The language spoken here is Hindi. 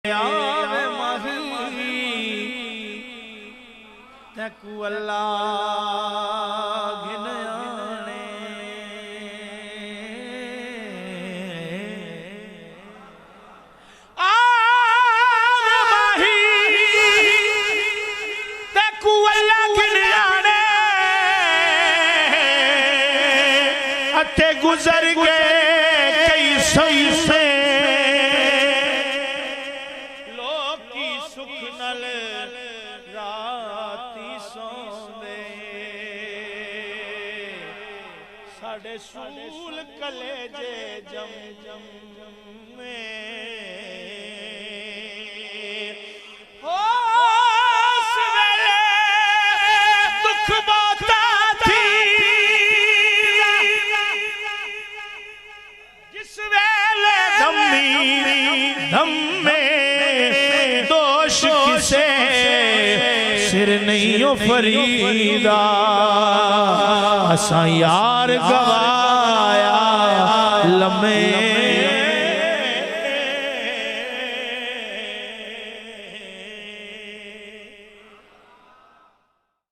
आवे माही तकू अल्लाह घिन आने आवे माही तकू अल्लाह घिन आने अते गुजर गए कई सही से साढ़े सूल कलेजे जम जम में हो सवेरे दुख बाता थी जिस वेले धम में दोष किसे सिर नहीं हो फरीदा असा यार गवाया लम्हे